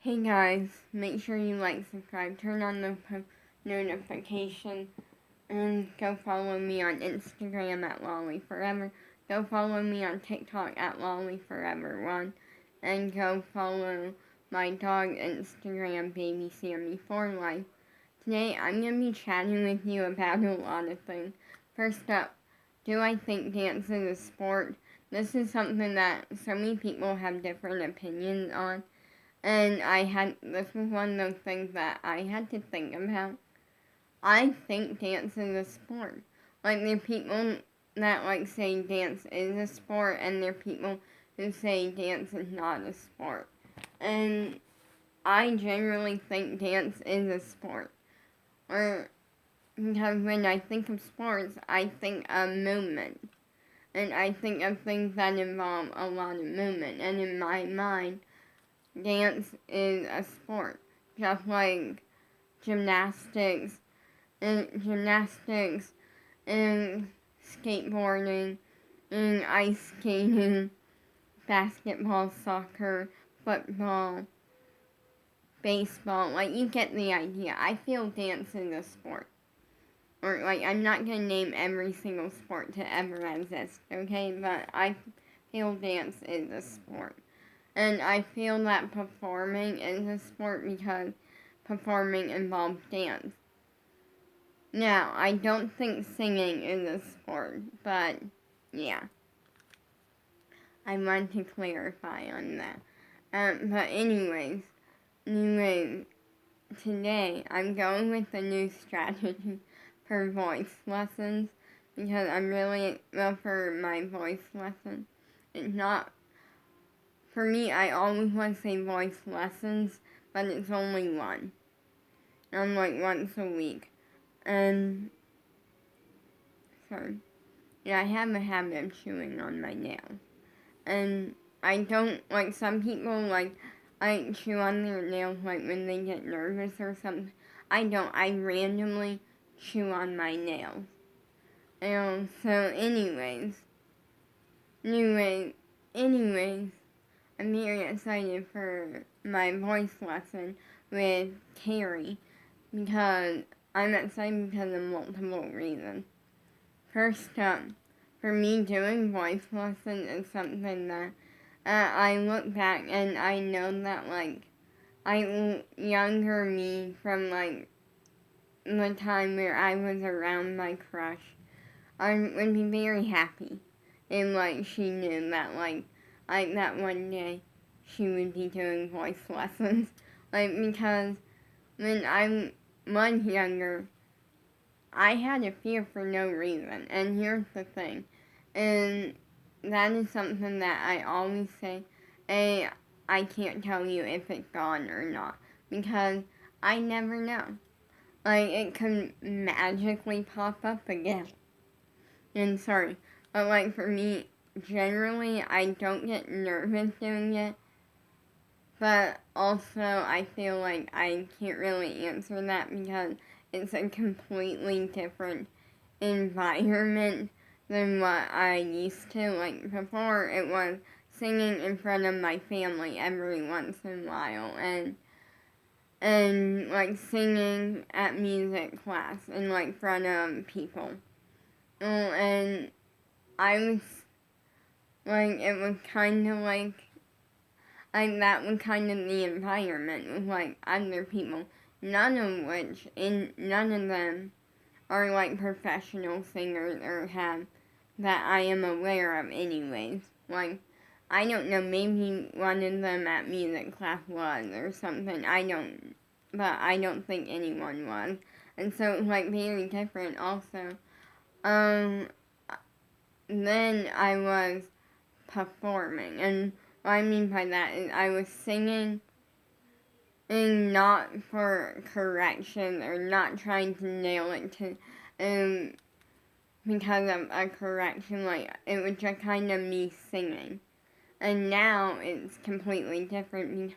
Hey guys, make sure you like, subscribe, turn on the notification, and go follow me on Instagram at LollyForever. Go follow me on TikTok at LollyForever1, and go follow my dog Instagram, Baby Sammy for Life. Today I'm going to be chatting with you about a lot of things. First up, do I think dance is a sport? This is something that so many people have different opinions on. And this was one of those things that I had to think about. I think dance is a sport. Like, there are people that, say dance is a sport, and there are people who say dance is not a sport. And I generally think dance is a sport. Because when I think of sports, I think of movement. And I think of things that involve a lot of movement. And in my mind, dance is a sport, just like gymnastics and skateboarding and ice skating, basketball, soccer, football, baseball. Like, you get the idea. I feel dance is a sport. Or, I'm not going to name every single sport to ever exist, okay? But I feel dance is a sport. And I feel that performing is a sport because performing involves dance. Now, I don't think singing is a sport, but yeah. I want to clarify on that. But anyways, today I'm going with a new strategy for voice lessons because I'm really, for my voice lesson. It's not, for me, I always want to say voice lessons, but it's only one. I'm once a week. And, sorry. Yeah, I have a habit of chewing on my nails. And I don't, some people, I chew on their nails, when they get nervous or something. I don't. I randomly chew on my nails. And so, anyways, I'm very excited for my voice lesson with Carrie because I'm excited because of multiple reasons. First up, for me, doing voice lessons is something that I look back and I know that, younger me from, the time where I was around my crush, I would be very happy. And, she knew that, that one day she would be doing voice lessons. Because when I was younger, I had a fear for no reason. And here's the thing. And that is something that I always say. I can't tell you if it's gone or not. Because I never know. It could magically pop up again. And sorry. But, for me, generally, I don't get nervous doing it. But also, I feel like I can't really answer that because it's a completely different environment than what I used to. Before, it was singing in front of my family every once in a while, and singing at music class in front of people. And I was, it was kind of that was kind of the environment with other people, none of them are professional singers or have that I am aware of anyways. I don't know, maybe one of them at music class was or something, but I don't think anyone was. And so it's very different also. Then I was performing, and what I mean by that is I was singing and not for correction or not trying to nail it to because of a correction. It was just kind of me singing. And now it's completely different.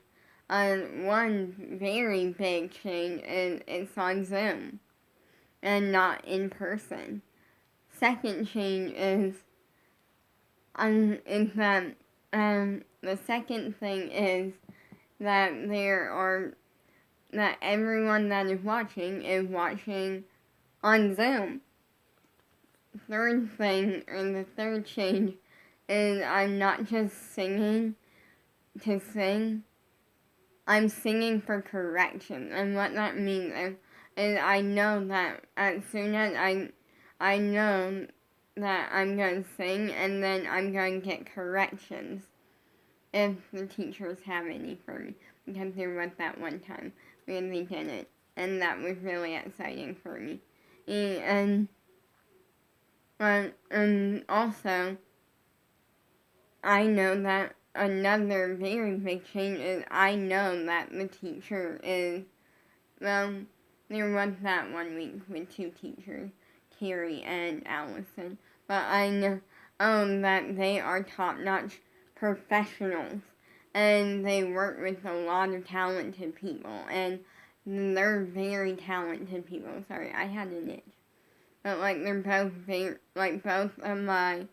One very big change is it's on Zoom and not in person. Second change is the second thing is that that everyone that is watching on Zoom. Third thing, or the third change, is I'm not just singing to sing. I'm singing for correction, and what that means is I know that as soon as I know that I'm going to sing, and then I'm going to get corrections if the teachers have any for me, because there was that one time where they didn't, and that was really exciting for me. And also, I know that another very big change is I know that the teacher is, well, there was that one week with two teachers, Carrie and Allison, but I know that they are top-notch professionals, and they work with a lot of talented people, and they're very talented people. Sorry, I had an itch. But they're both very, both of my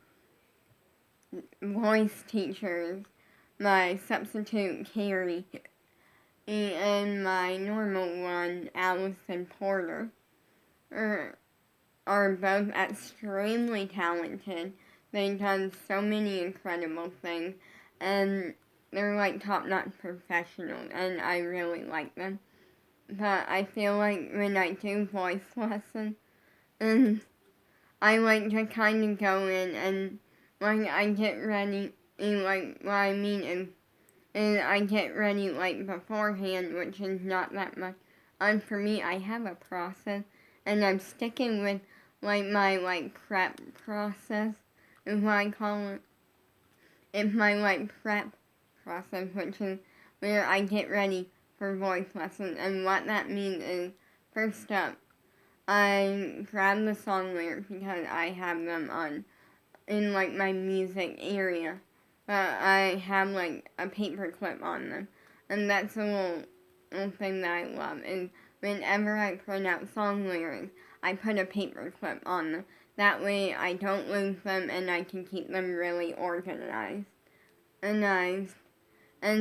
voice teachers, my substitute Carrie, and my normal one, Allison Porter, are both extremely talented. They've done so many incredible things, and they're top-notch professionals, and I really like them. But I feel like when I do voice lessons, and I to kind of go in and I get ready, and what I mean is I get ready beforehand, which is not that much. For me, I have a process, and I'm sticking with my prep process, is what I call it. It's my prep process, which is where I get ready for voice lessons, and what that means is, first up, I grab the song lyrics because I have them in my music area. But I have a paper clip on them. And that's a little thing that I love is whenever I print out song lyrics, I put a paper clip on them. That way I don't lose them and I can keep them really organized. And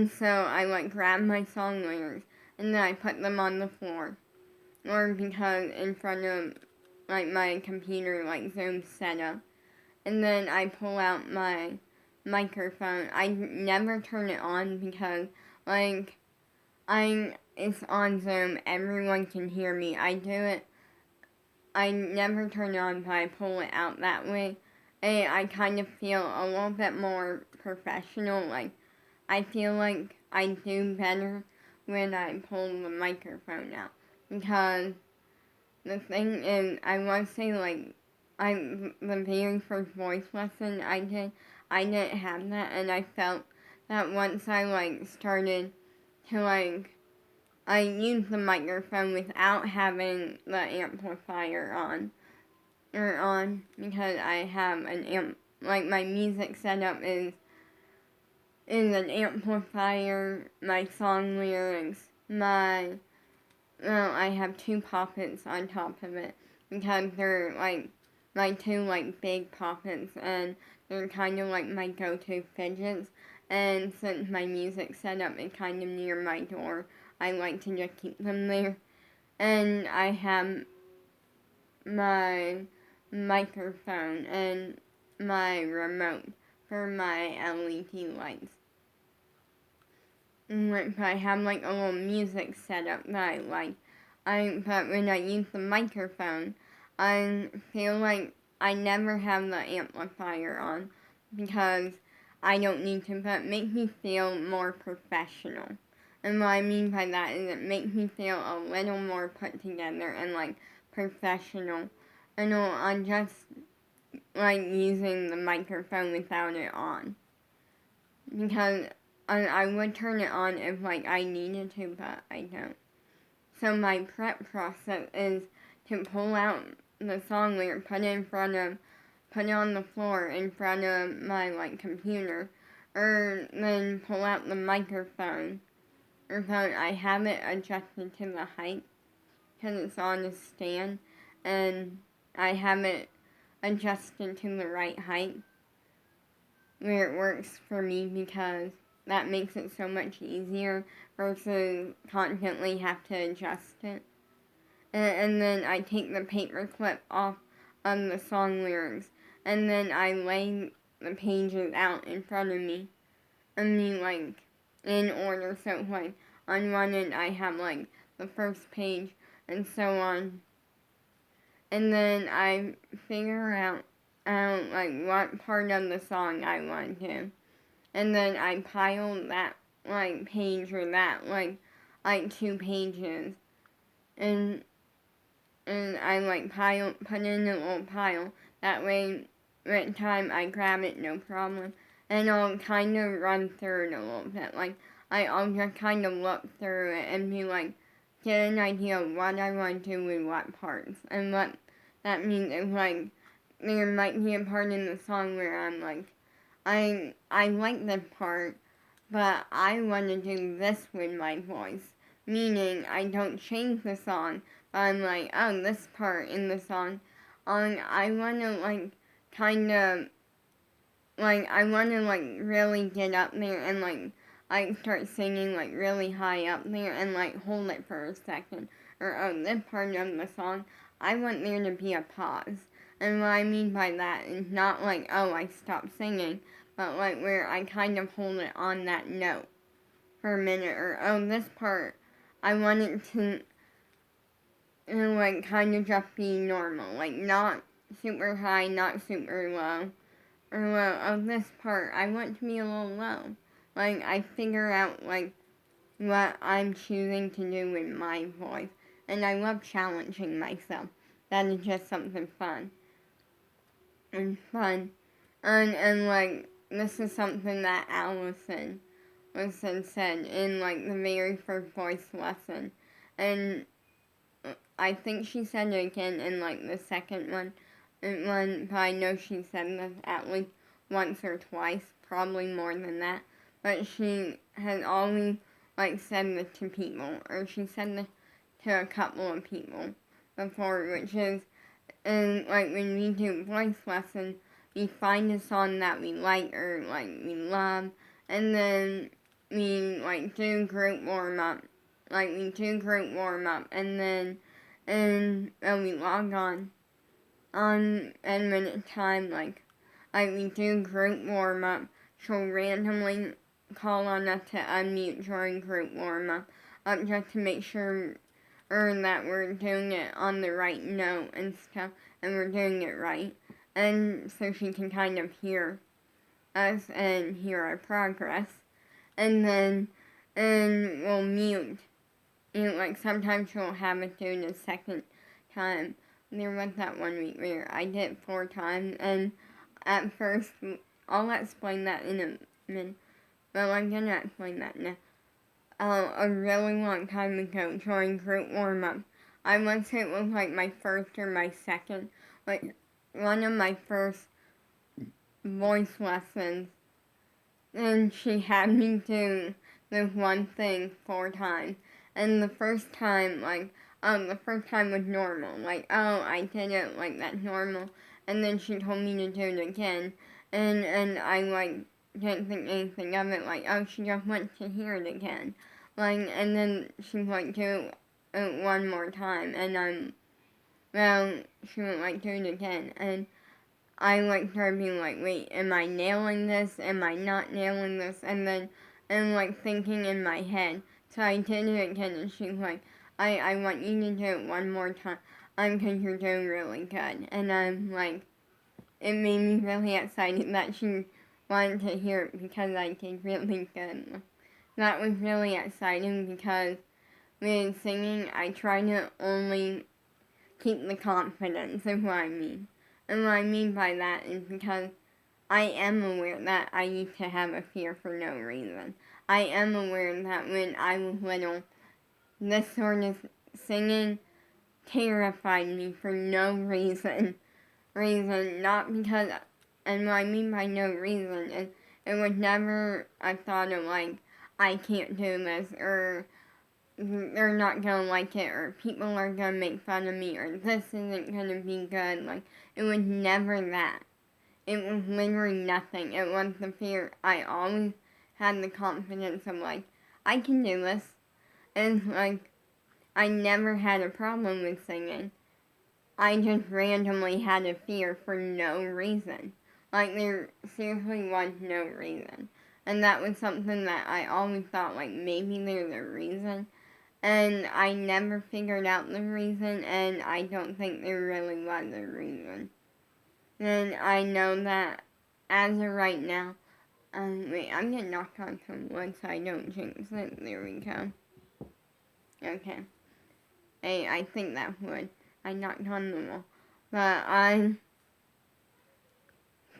so I grab my song lyrics and then I put them on the floor. Or because in front of my computer Zoom setup. And then I pull out my microphone. I never turn it on because it's on Zoom, everyone can hear me. I never turn it on, but I pull it out that way. And I kind of feel a little bit more professional. I feel like I do better when I pull the microphone out. Because the thing is, I want to say the very first voice lesson I didn't have that, and I felt that once I started to I used the microphone without having the amplifier on, because I have an my music setup is an amplifier, my song lyrics, I have two poppets on top of it, because they're my two big poppets, and they're kind of my go-to fidgets. And since my music setup is kind of near my door, I like to just keep them there. And I have my microphone and my remote for my LED lights. And I have a little music setup that I like. But when I use the microphone, I feel like I never have the amplifier on because I don't need to, but it makes me feel more professional. And what I mean by that is it makes me feel a little more put together and professional. I'm just using the microphone without it on. Because I would turn it on if I needed to, but I don't. So my prep process is to pull out the song lyric, put it on the floor in front of my computer, or then pull out the microphone. Or phone. I have it adjusted to the height because it's on a stand, and I have it adjusted to the right height where it works for me because that makes it so much easier versus constantly have to adjust it. And then I take the paper clip off of the song lyrics, and then I lay the pages out in front of me. I mean, like, in order, so, like, on one end I have, like, the first page, and so on. And then I figure out, like, what part of the song I want to. And then I pile that, like, page or that, like 2 pages. And I, like, put in a little pile. That way, at time I grab it, no problem. And I'll kind of run through it a little bit. Like, I'll just kind of look through it and be like, get an idea of what I want to do with what parts. And what that means is, like, there might be a part in the song where I'm like, I like this part, but I want to do this with my voice. Meaning, I don't change the song, but I'm like, oh, this part in the song, I want to, like, kind of, like, I want to, like, really get up there and, like, start singing, like, really high up there and, like, hold it for a second. Or, oh, this part of the song, I want there to be a pause. And what I mean by that is not like, oh, I stopped singing, but like where I kind of hold it on that note for a minute. Or, oh, this part, I want it to, like, kind of just be normal. Like, not super high, not super low. Or, well, oh, this part, I want to be a little low. Like, I figure out, like, what I'm choosing to do with my voice. And I love challenging myself. That is just something fun. And fun. And like, this is something that Allison said in, like, the very first voice lesson. And I think she said it again in, like, the second one. But I know she said this at least once or twice, probably more than that. But she has always, like, said this to people, or she said this to a couple of people before, which is, and, like, when we do voice lessons, we find a song that we like or, like, we love, and then we, like, do group warm-up. Like, we do group warm-up, and then, we log on, and when it's time, like, we do group warm-up, she'll randomly call on us to unmute during group warm-up, just to make sure that we're doing it on the right note and stuff, and we're doing it right. And so she can kind of hear us and hear our progress. And then, we'll mute. You know, like, sometimes she'll have us do it a second time. There was that one week where I did it 4 times, and at first, I'll explain that in a minute. Well, I'm gonna explain that now. A really long time ago during group warm-up, I want to say it was like my first or my second, like one of my first voice lessons, and she had me do this one thing 4 times. And the first time, the first time was normal. Like, oh, I did it, like, that's normal. And then she told me to do it again. And I, like, didn't think anything of it. Like, oh, she just wants to hear it again. Like, and then she, like, do it one more time. And she would, like, do it again. And I, like, started being like, wait, am I nailing this? Am I not nailing this? And then, like, thinking in my head. So I did it again, and she's like, I want you to do it one more time, because you're doing really good. And I'm like, it made me really excited that she wanted to hear it because I did really good. That was really exciting because with singing, I try to only keep the confidence of what I mean. And what I mean by that is because I am aware that I used to have a fear for no reason. I am aware that when I was little, this sort of singing terrified me for no reason. Not because, and what I mean by no reason is it was never a thought of like, I can't do this, or they're not gonna like it, or people are gonna make fun of me, or this isn't gonna be good. Like, it was never that. It was literally nothing. It was the fear I always had the confidence of, like, I can do this. And, like, I never had a problem with singing. I just randomly had a fear for no reason. Like, there seriously was no reason. And that was something that I always thought, like, maybe there's a reason. And I never figured out the reason, and I don't think there really was a reason. And I know that as of right now, wait, I'm gonna knock on some wood so I don't jinx it. There we go. Okay. Hey, I think that would. I knocked on the wall. But I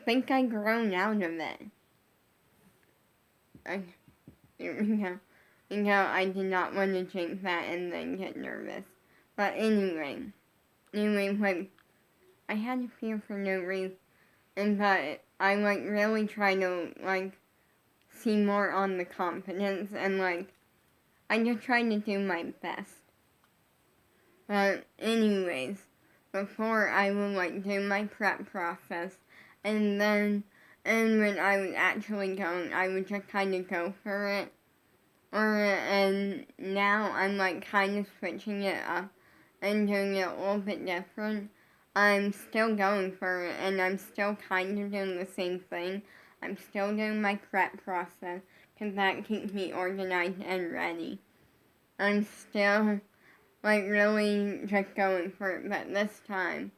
think I grown out of it. There we go. I did not want to jinx that and then get nervous. But anyway, like, I had a fear for no reason, but I, like, really try to, like, see more on the confidence, and, like, I just try to do my best. But anyways, before I would, like, do my prep process, and when I was actually going, I would just kind of go for it. And now I'm, like, kind of switching it up and doing it a little bit different. I'm still going for it, and I'm still kind of doing the same thing. I'm still doing my prep process, because that keeps me organized and ready. I'm still, like, really just going for it, but this time,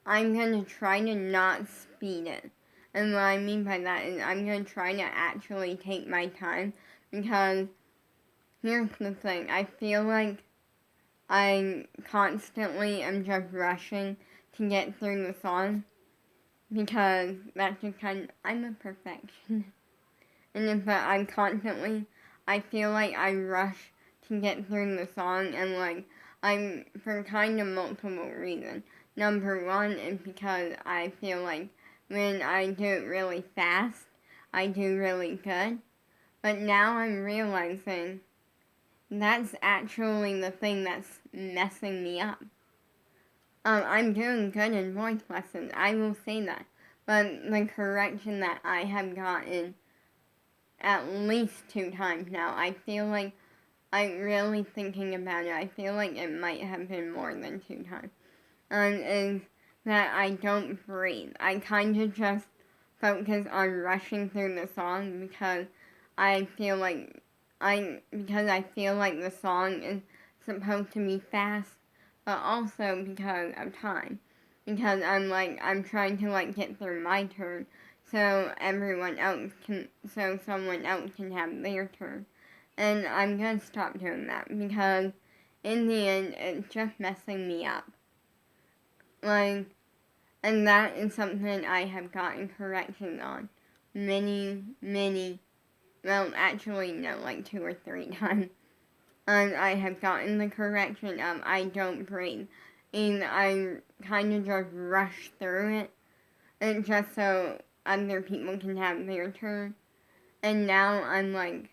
I'm gonna try to not speed it. And what I mean by that is I'm gonna try to actually take my time, because here's the thing, I feel like I constantly am just rushing to get through the song, because that's just I'm a perfectionist. And but I feel like I rush to get through the song, and, like, I'm for kind of multiple reasons. Number one is because I feel like when I do it really fast, I do really good. But now I'm realizing that's actually the thing that's messing me up. I'm doing good in voice lessons, I will say that. But the correction that I have gotten at least 2 times now, I feel like I'm really thinking about it. I feel like it might have been more than 2 times. Is that I don't breathe. I kind of just focus on rushing through the song because I feel like the song is supposed to be fast, but also because of time. Because I'm trying to, like, get through my turn so someone else can have their turn. And I'm gonna stop doing that because in the end it's just messing me up. Like, and that is something I have gotten corrections on many, well, actually, no, like 2 or 3 times. And I have gotten the correction of I don't breathe. And I kind of just rush through it, and just so other people can have their turn. And now I'm like,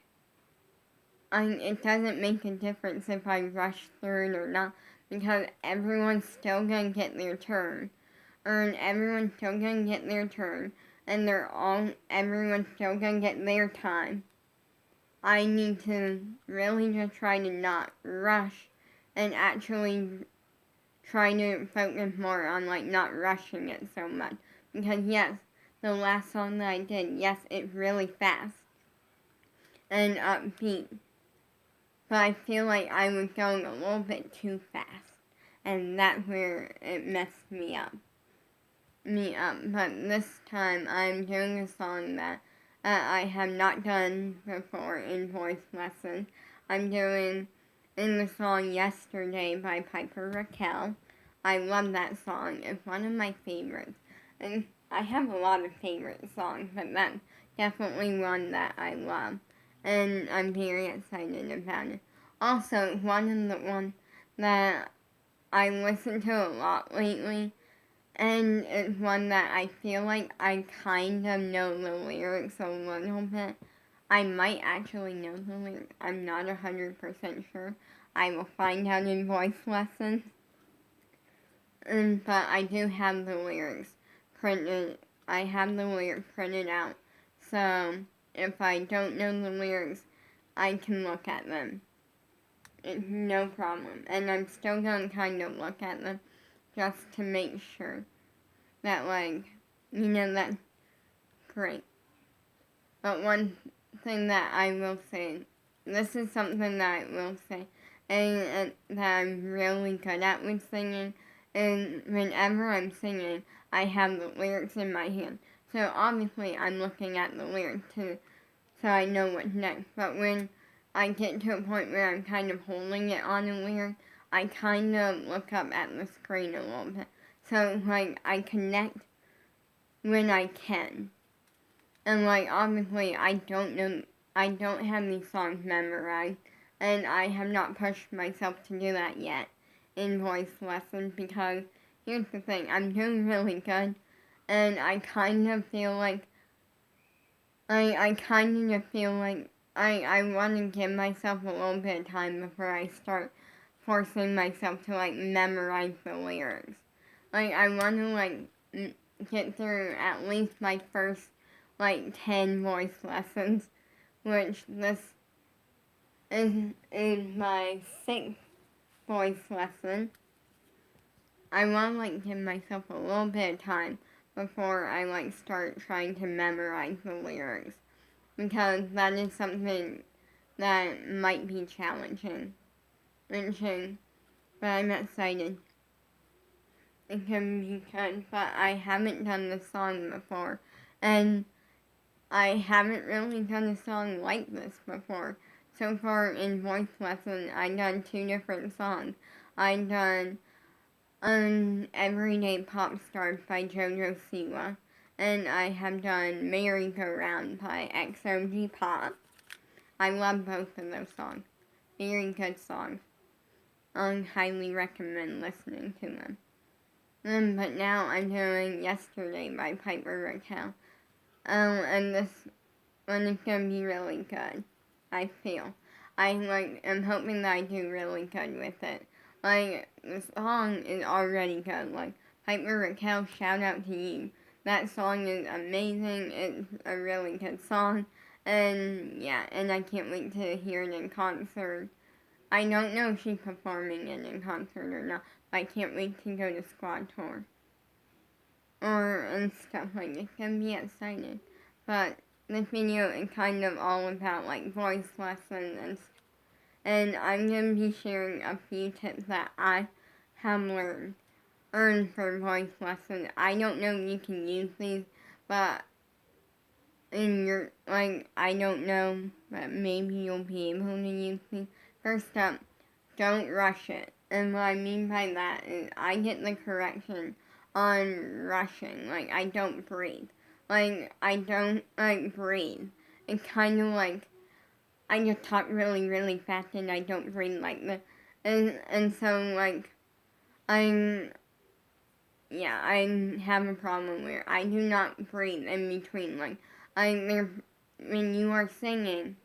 it doesn't make a difference if I rush through it or not, because everyone's still gonna get their turn. And everyone's still gonna get their turn. And everyone's still gonna get their time. I need to really just try to not rush and actually try to focus more on, like, not rushing it so much. Because yes, the last song that I did, yes, it's really fast and upbeat. But I feel like I was going a little bit too fast. And that's where it messed me up. But this time I'm doing a song that I have not done before in voice lessons. I'm doing in the song Yesterday by Piper Raquel. I love that song. It's one of my favorites. And I have a lot of favorite songs, but that's definitely one that I love. And I'm very excited about it. Also, one of the ones that I listen to a lot lately, and it's one that I feel like I kind of know the lyrics a little bit. I might actually know the lyrics. I'm not 100% sure. I will find out in voice lessons. But I do have the lyrics printed. I have the lyrics printed out. So if I don't know the lyrics, I can look at them. It's no problem. And I'm still going to kind of look at them just to make sure that, like, that's great. But one thing that I will say, this is something that I will say, and that I'm really good at with singing, and whenever I'm singing, I have the lyrics in my hand. So obviously I'm looking at the lyrics too, so I know what's next. But when I get to a point where I'm kind of holding it on a lyric, I kind of look up at the screen a little bit. So, like, I connect when I can. And, like, obviously I don't have these songs memorized, and I have not pushed myself to do that yet in voice lessons, because here's the thing, I'm doing really good, and I kind of feel like I want to give myself a little bit of time before I start forcing myself to, like, memorize the lyrics. Like, I want to, like, get through at least my first, like, 10 voice lessons, which this is my 6th voice lesson. I want to, like, give myself a little bit of time before I, like, start trying to memorize the lyrics, because that is something that might be challenging. But I'm excited. It can be good, but I haven't done the song before, and I haven't really done a song like this before. So far in voice lesson, I've done 2 different songs. I've done Everyday Pop Star by JoJo Siwa, and I have done Merry Go Round by XOG Pop. I love both of those songs. Very good songs. I highly recommend listening to them. But now I'm doing Yesterday by Piper Raquel. And this one is going to be really good, I feel. I'm hoping that I do really good with it. Like, the song is already good. Like, Piper Raquel, shout out to you. That song is amazing. It's a really good song. And, yeah, and I can't wait to hear it in concert. I don't know if she's performing it in concert or not, but I can't wait to go to Squad Tour. And stuff like this. It's gonna be exciting. But this video is kind of all about, like, voice lessons, and I'm gonna be sharing a few tips that I have earned for voice lessons. I don't know if you can use these, but I don't know, but maybe you'll be able to use these. First up, don't rush it. And what I mean by that is I get the correction on rushing. Like, I don't breathe. Like, I don't, like, breathe. It's kind of like I just talk really, really fast and I don't breathe like this. And so, like, I have a problem where I do not breathe in between. Like, when you are singing,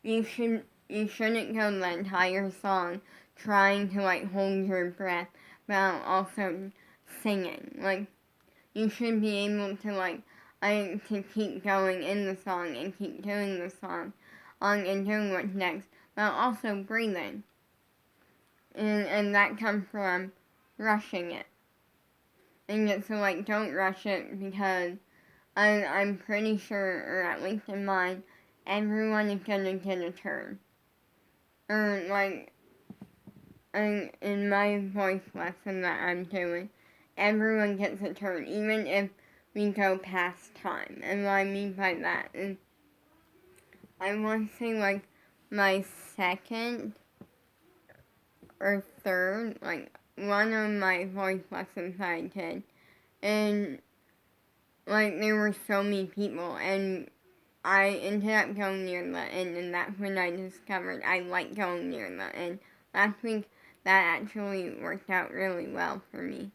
you shouldn't go the entire song trying to, like, hold your breath while also singing. Like, you should be able to, like, to keep going in the song and keep doing the song and doing what's next, while also breathing. And that comes from rushing it. And so, like, don't rush it, because I'm pretty sure, or at least in mine, everyone is gonna get a turn. Or, like, in my voice lesson that I'm doing, everyone gets a turn, even if we go past time. And what I mean by that is, I want to say, like, my second or third, like, one of my voice lessons I did, and, like, there were so many people, and I ended up going near the end, and that's when I discovered I like going near the end. Last week, that actually worked out really well for me.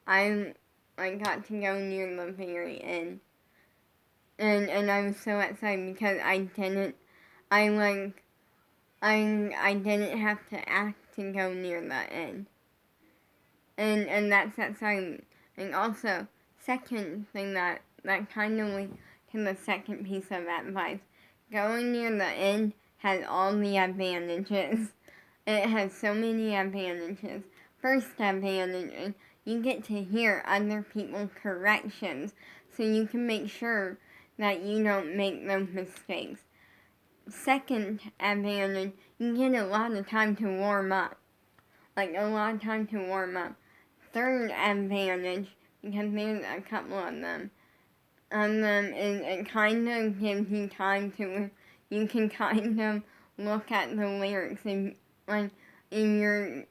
I got to go near the very end, and I was so excited because I didn't have to ask to go near the end, and that's exciting. And also, second thing that kind of leads to the second piece of advice going near the end has all the advantages. It has so many advantages. First advantage is you get to hear other people's corrections so you can make sure that you don't make those mistakes. Second advantage, you get a lot of time to warm up. Like a lot of time to warm up. Third advantage, because there's a couple of them, is it kind of gives you time to, you can kind of look at the lyrics and like in your,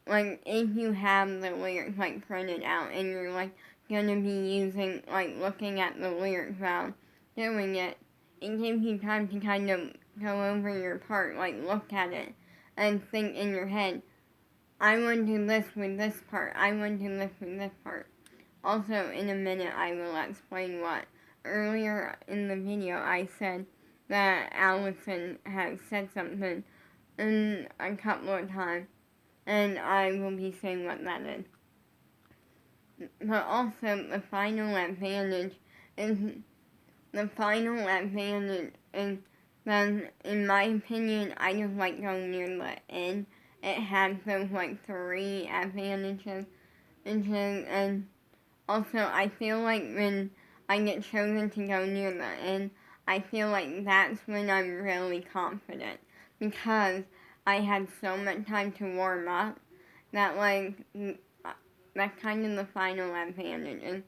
like if you have the lyrics like printed out and you're like gonna be using, like looking at the lyrics while doing it, it gives you time to kind of go over your part, like look at it and think in your head, I want to do this with this part, I want to do this with this part. Also, in a minute I will explain what. Earlier in the video I said that Allison has said something in a couple of times, and I will be saying what that is. But also, the final advantage is that, in my opinion, I just like going near the end. It has those like 3 advantages, and also I feel like when I get chosen to go near the end, I feel like that's when I'm really confident, because I had so much time to warm up that that's kind of the final advantage.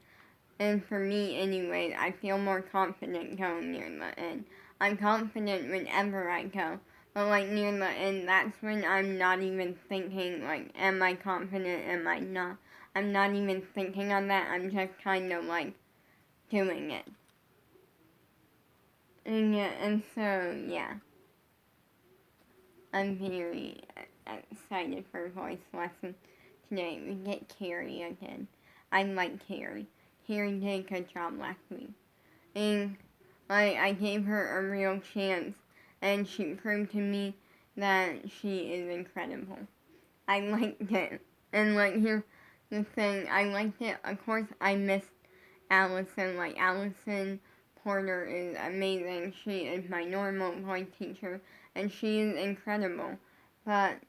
And for me anyways, I feel more confident going near the end. I'm confident whenever I go, but like near the end, that's when I'm not even thinking like, am I confident, am I not? I'm not even thinking on that, I'm just kind of like doing it. And so, yeah. I'm very excited for voice lesson today. We get Carrie again. I like Carrie. Carrie did a good job last week. And I gave her a real chance, and she proved to me that she is incredible. I liked it. And here's the thing, I liked it. Of course, I missed Allison. Allison Porter is amazing. She is my normal voice teacher, and she is incredible. But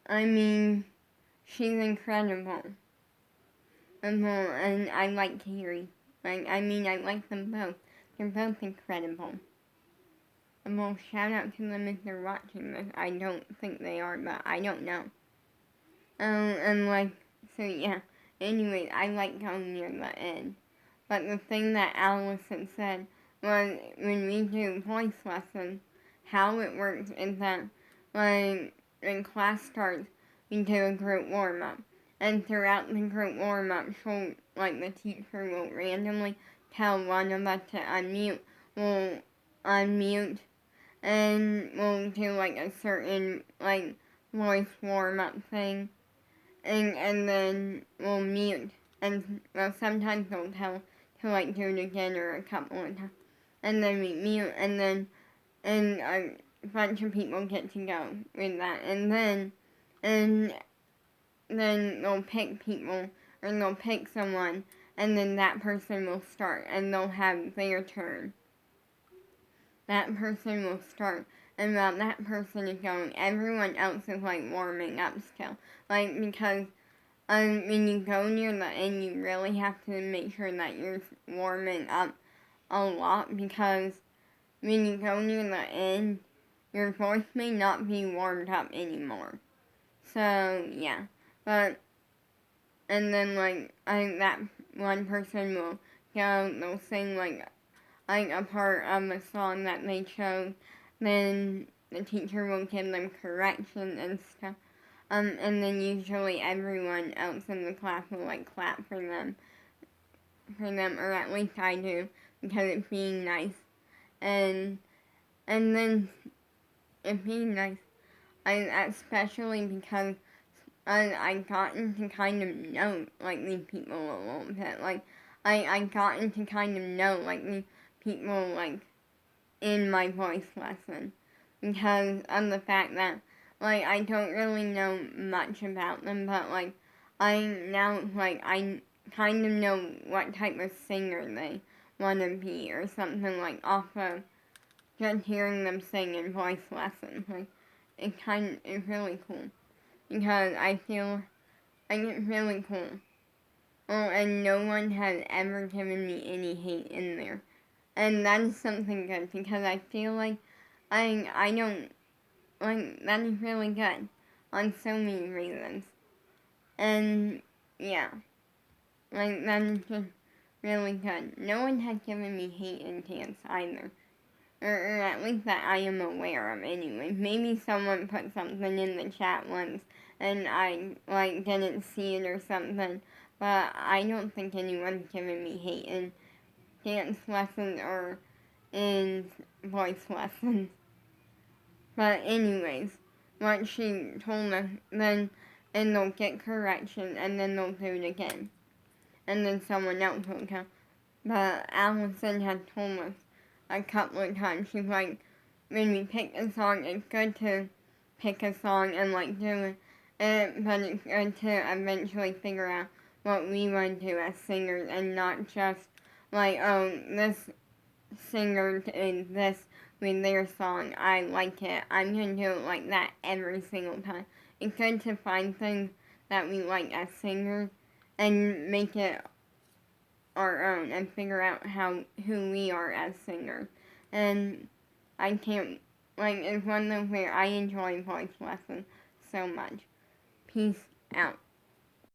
I mean, she's incredible. And I like Carrie. I like them both. They're both incredible. And well, shout out to them if they're watching this. I don't think they are, but I don't know. So yeah. Anyways, I like going near the end. But the thing that Allison said was, when we do voice lessons, how it works is that, when class starts, we do a group warm-up. And throughout the group warm-up, the teacher will randomly tell one of us to unmute. We'll unmute, and we'll do a certain voice warm-up thing, and then we'll mute, and sometimes they'll tell to do it again or a couple of times, and then we mute, and a bunch of people get to go with that, and then they'll pick people, or they'll pick someone, and then that person will start, and they'll have their turn. That person will start, and while that person is going, everyone else is warming up still. Because when you go near the end, you really have to make sure that you're warming up a lot, because when you go near the end, your voice may not be warmed up anymore. So, yeah. And then that one person will go, they'll sing a part of a song that they chose, then the teacher will give them corrections and stuff. And then usually everyone else in the class will clap for them, or at least I do, because it's being nice. And then it's being nice, especially because I gotten to kind of know these people a little bit. I gotten to kind of know these people in my voice lesson, because of the fact that I don't really know much about them, but I now kind of know what type of singer they want to be or something, like off of just hearing them sing in voice lessons. Like it's really cool because I feel like it's really cool. Oh, and no one has ever given me any hate in there, and that is something good because I feel like I don't like that is really good on so many reasons, and yeah, like that is just really good. No one has given me hate in dance either. Or at least that I am aware of anyway. Maybe someone put something in the chat once and I like didn't see it or something, but I don't think anyone's given me hate in dance lessons or in voice lessons. But anyways, what she told us then, and they'll get correction and then they'll do it again. And then someone else will come. But Allison had told us a couple of times, she's like, when we pick a song, it's good to pick a song and like do it, but it's good to eventually figure out what we want to do as singers and not just like, oh, this singer did this with their song, I like it, I'm gonna do it like that every single time. It's good to find things that we like as singers and make it our own and figure out who we are as singers. And I can't it's one of those where I enjoy voice lessons so much. Peace out.